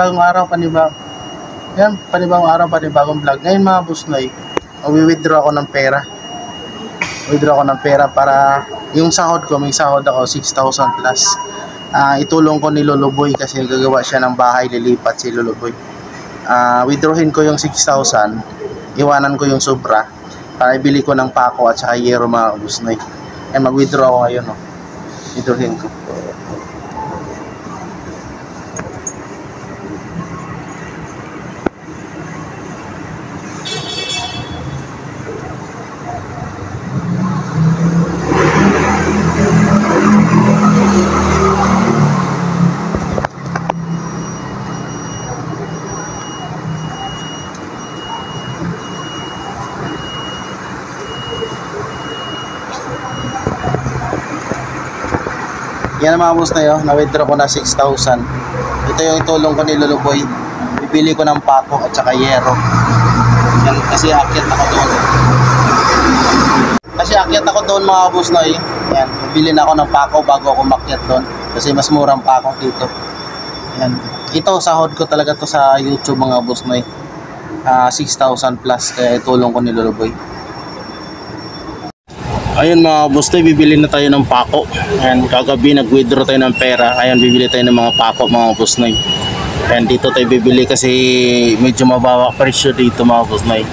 panibagong araw, panibagong vlog. Ngayon mga boss noy, mag-withdraw ako ng pera. Withdraw ako ng pera para yung sahod ko, may sahod ako 6,000 plus. Itulong ko ni Luluboy kasi gagawa siya ng bahay, lilipat si Luluboy. Withdrawin ko yung 6,000, iwanan ko yung sobra para ibili ko ng pako at saka yero mga boss noy. Mag-withdraw ako ngayon, no. Withdrawin ko. Yan mga boss na yun, na-withdraw ko na 6,000. Ito yung itulong ko ni Luluboy. Bibili ko ng pako at saka yero. Yan, kasi akyat ako doon. Mga boss na yun. Yan, bibili na ako ng pako bago ako makyat doon. Kasi mas murang pako dito. Yan. Ito, sahod ko talaga to sa YouTube mga boss na yun. 6,000 plus, kaya itulong ko ni Luluboy. Ayun mga boss tayo, bibili na tayo ng pako. Ayan, kagabi nag-withdraw tayo ng pera. Ayan, bibili tayo ng mga pako mga boss noy. Ayan, dito tayo bibili kasi medyo mababa presyo dito mga boss noy.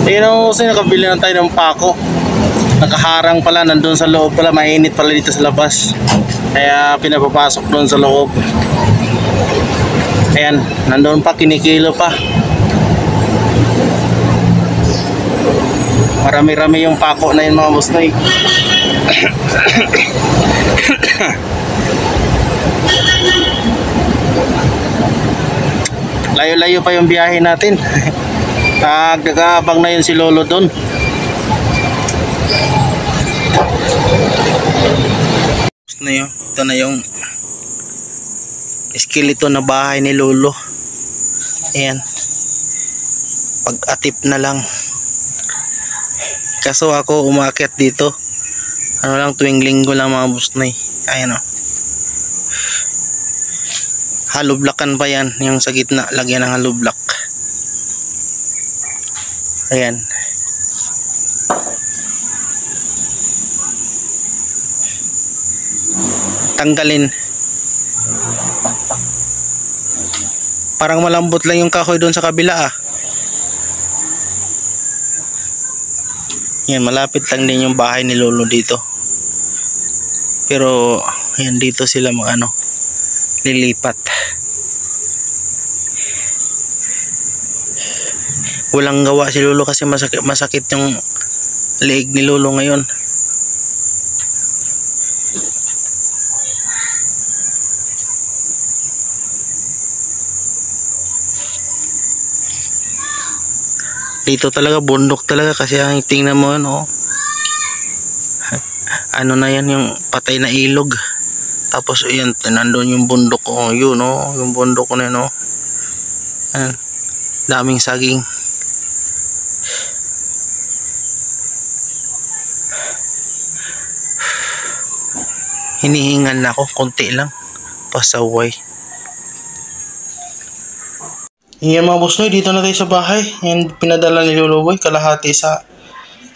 Ayun ako kasi nakabili na tayo ng pako. Nakaharang pala, nandun sa loob pala, mainit pala dito sa labas. Kaya pinapapasok doon sa loob. Ayan, nandun pa, kinikilo pa. Marami-rami yung pako na yun mga boss noy. Layo-layo pa yung biyahe natin. Nag-aabang na yun si Lolo doon. Ito na yung skeleton na bahay ni Lolo. Ayan. Pag-atip na lang. Kaso ako umakyat dito. Ano lang, tuwing linggo lang mga busnoy. Ayan o. Hollow blockan pa yan. Yung sa gitna, lagyan ng hollow block. Ayan. Tanggalin. Parang malambot lang yung kahoy doon sa kabila ah. Yan, malapit lang din yung bahay ni Lolo dito. Pero yan, dito sila lilipat. Walang gawa si Lolo kasi masakit yung leeg ni Lolo ngayon. Dito talaga bundok talaga kasi ang tingnan mo no. Ano na yan, yung patay na ilog. Tapos yan, nandun yung bundok oh, yun oh, yung bundok ko na yun oh. Daming saging. Hinihingal na ako, konti lang. Pasaway. Yan mga boss noy, dito na tayo sa bahay. Yan, pinadala ni Lolo Boy, kalahati sa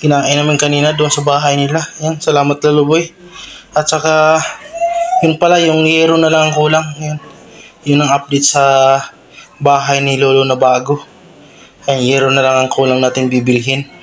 kinain namin kanina doon sa bahay nila. Yan, salamat Lolo Boy. At saka, yun pala, yung yero na lang ang kulang. Yan, yun ang update sa bahay ni Lolo na bago. Yan, yero na lang ang kulang natin bibilhin.